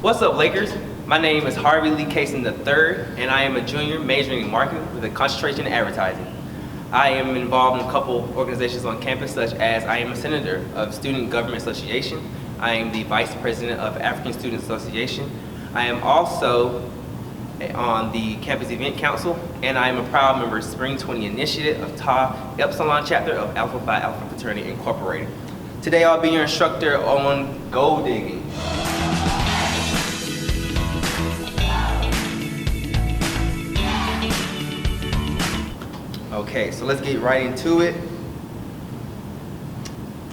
What's up, Lakers? My name is Harvey Lee Cason III, and I am a junior majoring in marketing with a concentration in advertising. I am involved in a couple organizations on campus, such as I am a senator of Student Government Association. I am the vice president of African Student Association. I am also on the campus event council, and I am a proud member of Spring 20 Initiative of Tau Epsilon chapter of Alpha Phi Alpha Fraternity Incorporated. Today I'll be your instructor on gold digging. Okay, so let's get right into it.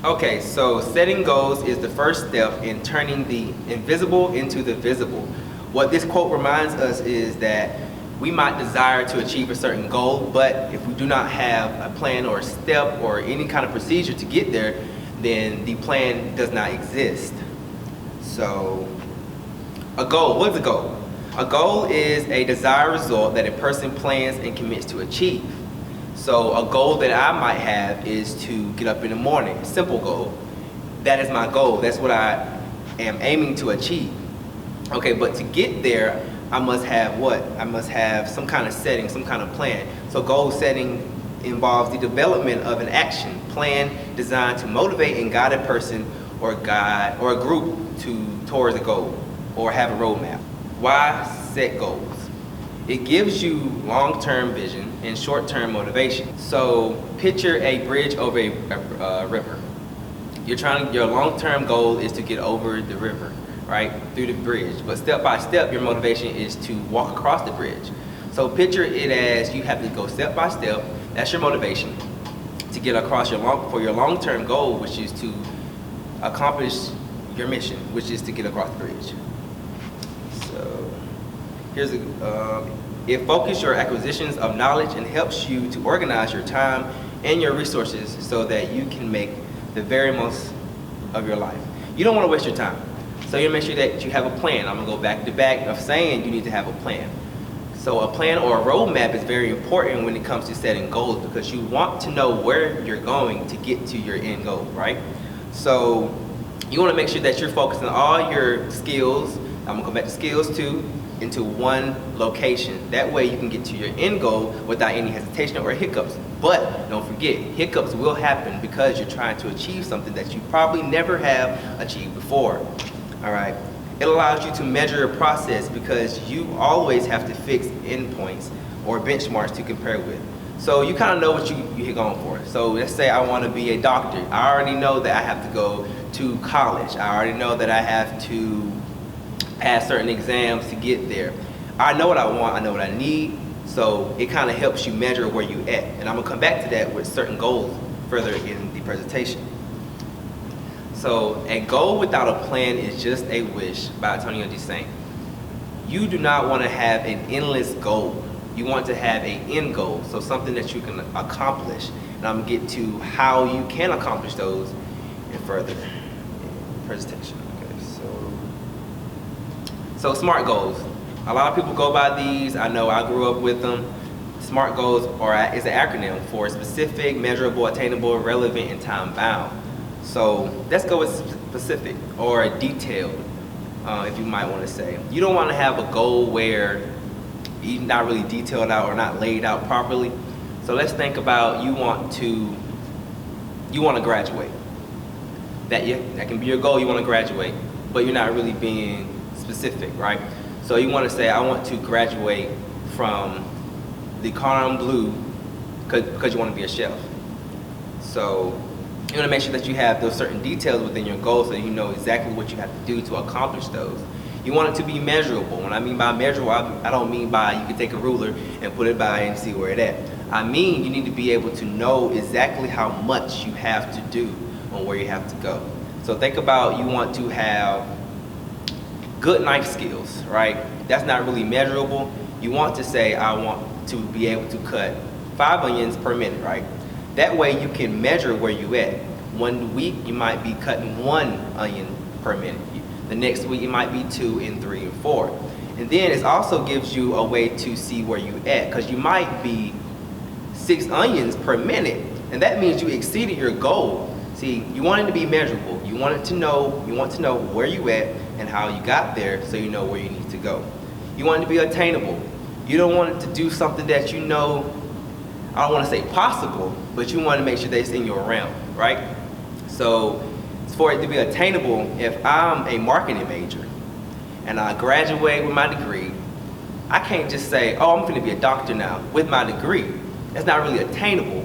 Okay, so setting goals is the first step in turning the invisible into the visible. What this quote reminds us is that we might desire to achieve a certain goal, but if we do not have a plan or a step or any kind of procedure to get there, then the plan does not exist. So, a goal, what's a goal? A goal is a desired result that a person plans and commits to achieve. So a goal that I might have is to get up in the morning, simple goal. That is my goal, that's what I am aiming to achieve. Okay, but to get there, I must have what? I must have some kind of setting, some kind of plan. So goal setting involves the development of an action plan designed to motivate and guide a person or a group towards a goal or have a roadmap. Why set goals? It gives you long-term vision and short-term motivation. So picture a bridge over a river. Your long-term goal is to get over the river, right, through the bridge. But step by step, your motivation is to walk across the bridge. So picture it as you have to go step by step. That's your motivation to get across your long-term goal, which is to accomplish your mission, which is to get across the bridge. So here's it focuses your acquisitions of knowledge and helps you to organize your time and your resources so that you can make the very most of your life. You don't want to waste your time. So you make sure that you have a plan. I'm going to go back to back of saying you need to have a plan. So a plan or a roadmap is very important when it comes to setting goals because you want to know where you're going to get to your end goal, right? So you want to make sure that you're focusing all your skills, I'm going to go back to skills too, into one location. That way you can get to your end goal without any hesitation or hiccups. But don't forget, hiccups will happen because you're trying to achieve something that you probably never have achieved before. All right. It allows you to measure a process because you always have to fix endpoints or benchmarks to compare with. So you kind of know what you're going for. So let's say I want to be a doctor. I already know that I have to go to college. I already know that I have to pass certain exams to get there. I know what I want, I know what I need, so it kind of helps you measure where you at. And I'm going to come back to that with certain goals further in the presentation. So a goal without a plan is just a wish by Antonio de Saint. You do not want to have an endless goal. You want to have an end goal, so something that you can accomplish. And I'm going to get to how you can accomplish those in further presentation. So SMART goals. A lot of people go by these. I know I grew up with them. SMART goals is an acronym for specific, measurable, attainable, relevant, and time bound. So let's go with specific or detailed, if you might want to say. You don't want to have a goal where you're not really detailed out or not laid out properly. So let's think about you want to graduate. That can be your goal. You want to graduate, but you're not really being specific, right? So you want to say, I want to graduate from the Cordon Bleu because you want to be a chef. So you want to make sure that you have those certain details within your goals so you know exactly what you have to do to accomplish those. You want it to be measurable. When I mean by measurable, I don't mean by you can take a ruler and put it by and see where it at. I mean you need to be able to know exactly how much you have to do on where you have to go. So think about you want to have good knife skills, right? That's not really measurable. You want to say, I want to be able to cut 5 onions per minute, right? That way you can measure where you at. 1 week you might be cutting 1 onion per minute. The next week it might be 2 and 3 and 4. And then it also gives you a way to see where you at, because you might be 6 onions per minute, and that means you exceeded your goal. See, you want it to be measurable. You want to know where you at, and how you got there so you know where you need to go. You want it to be attainable. You don't want it to do something that you know, I don't want to say possible, but you want to make sure that it's in your realm, right? So for it to be attainable, if I'm a marketing major and I graduate with my degree, I can't just say, oh, I'm going to be a doctor now with my degree. That's not really attainable,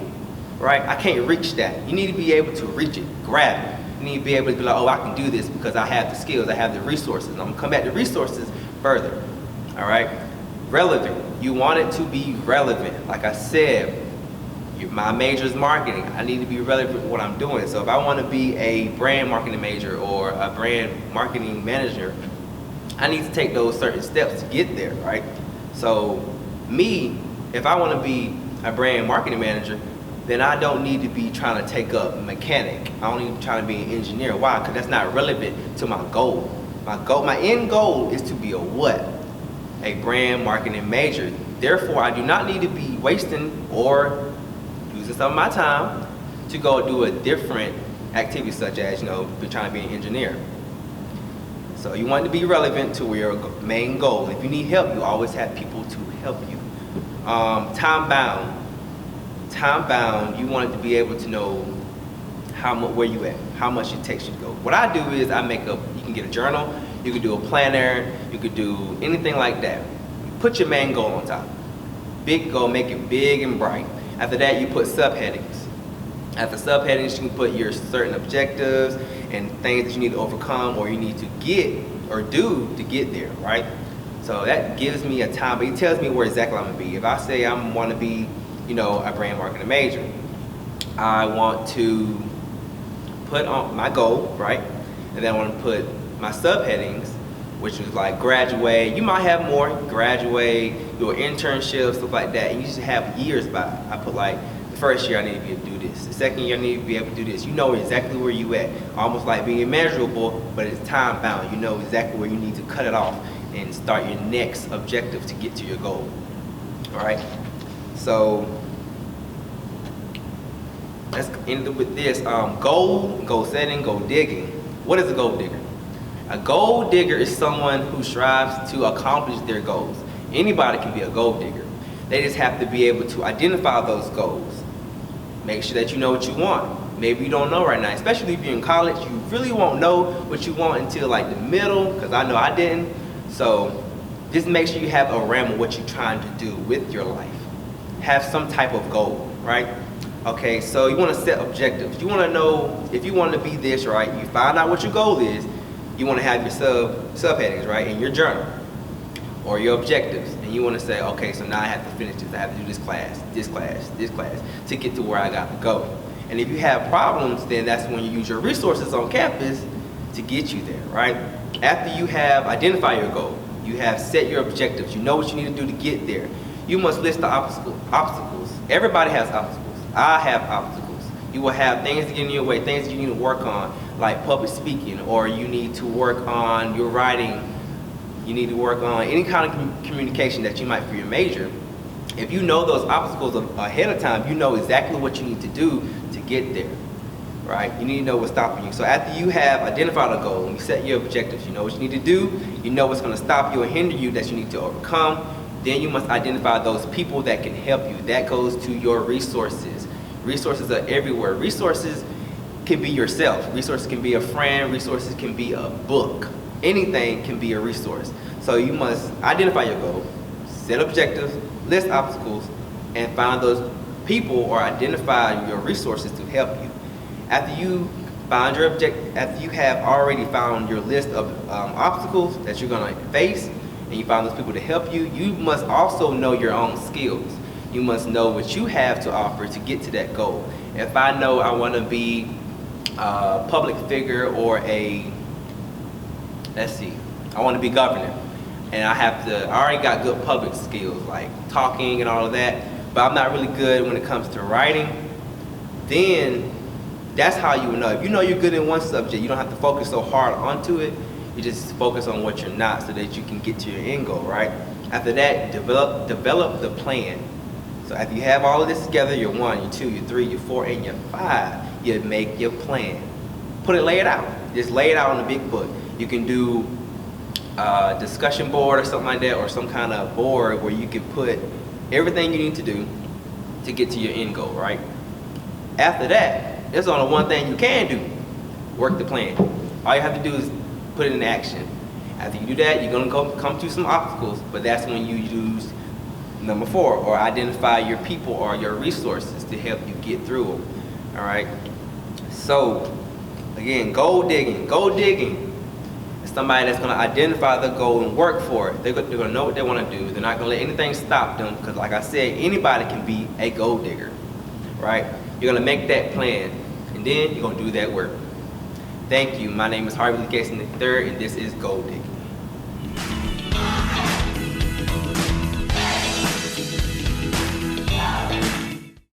right? I can't reach that. You need to be able to reach it, grab it. You need to be able to be like, oh, I can do this because I have the skills, I have the resources. I'm going to come back to resources further, all right? Relevant. You want it to be relevant. Like I said, my major is marketing. I need to be relevant with what I'm doing. So if I want to be a brand marketing major or a brand marketing manager, I need to take those certain steps to get there, right? So me, if I want to be a brand marketing manager, then I don't need to be trying to take up mechanic. I don't need to try to be an engineer. Why? Because that's not relevant to my goal. My end goal is to be a what? A brand marketing major. Therefore, I do not need to be wasting or using some of my time to go do a different activity such as, be trying to be an engineer. So you want it to be relevant to your main goal. If you need help, you always have people to help you. Time bound, you want it to be able to know where you at, how much it takes you to go. What I do is you can get a journal, you can do a planner, you could do anything like that. Put your main goal on top. Big goal, make it big and bright. After that, you put subheadings. After subheadings, you can put your certain objectives and things that you need to overcome or you need to get or do to get there, right? So that gives me a time, but it tells me where exactly I'm gonna be. If I say I want to be, a brand marketing major, I want to put on my goal, right? And then I want to put my subheadings, which is like graduate. You might have more, graduate, your internship, stuff like that. And you just have years by. I put like, the first year I need to be able to do this. The second year I need to be able to do this. You know exactly where you at. Almost like being measurable, but it's time bound. You know exactly where you need to cut it off and start your next objective to get to your goal. All right? So let's end with this. Goal setting, goal digging. What is a goal digger? A goal digger is someone who strives to accomplish their goals. Anybody can be a goal digger. They just have to be able to identify those goals. Make sure that you know what you want. Maybe you don't know right now, especially if you're in college, you really won't know what you want until like the middle, because I know I didn't. So just make sure you have a realm of what you're trying to do with your life. Have some type of goal, right? Okay, so you want to set objectives. You want to know if you want to be this, right? You find out what your goal is. You want to have your subheadings, right, in your journal or your objectives. And you want to say, okay, so now I have to finish this. I have to do this class, this class, this class to get to where I got to go. And if you have problems, then that's when you use your resources on campus to get you there, right? After you have identified your goal, you have set your objectives, you know what you need to do to get there, you must list the obstacles. Everybody has obstacles. I have obstacles. You will have things that get in your way, things that you need to work on, like public speaking, or you need to work on your writing. You need to work on any kind of communication that you might for your major. If you know those obstacles ahead of time, you know exactly what you need to do to get there, right? You need to know what's stopping you. So after you have identified a goal and you set your objectives, you know what you need to do, you know what's going to stop you or hinder you that you need to overcome, then you must identify those people that can help you. That goes to your resources. Resources are everywhere. Resources can be yourself. Resources can be a friend. Resources can be a book. Anything can be a resource. So you must identify your goal, set objectives, list obstacles, and find those people or identify your resources to help you. After you find your after you have already found your list of obstacles that you're going to face, and you find those people to help you, you must also know your own skills. You must know what you have to offer to get to that goal. If I know I want to be a public figure or I want to be governor, and I already got good public skills like talking and all of that, but I'm not really good when it comes to writing, then that's how you will know. If you know you're good in one subject, you don't have to focus so hard onto it. You just focus on what you're not so that you can get to your end goal, right? After that, develop the plan. So after you have all of this together, your 1, your 2, your 3, your 4, and your 5, you make your plan. Lay it out. Just lay it out on the big book. You can do discussion board or something like that, or some kind of board where you can put everything you need to do to get to your end goal, right? After that, there's only one thing you can do: work the plan. All you have to do is put it in action. After you do that, you're going to come to some obstacles, but that's when you use number 4, or identify your people or your resources to help you get through them. All right. So again, goal digging. Goal digging is somebody that's going to identify the goal and work for it. They're going to know what they want to do. They're not going to let anything stop them, because like I said, anybody can be a goal digger, right? You're going to make that plan, and then you're going to do that work. Thank you. My name is Harvey Lee Cason III, and this is Goal Digging.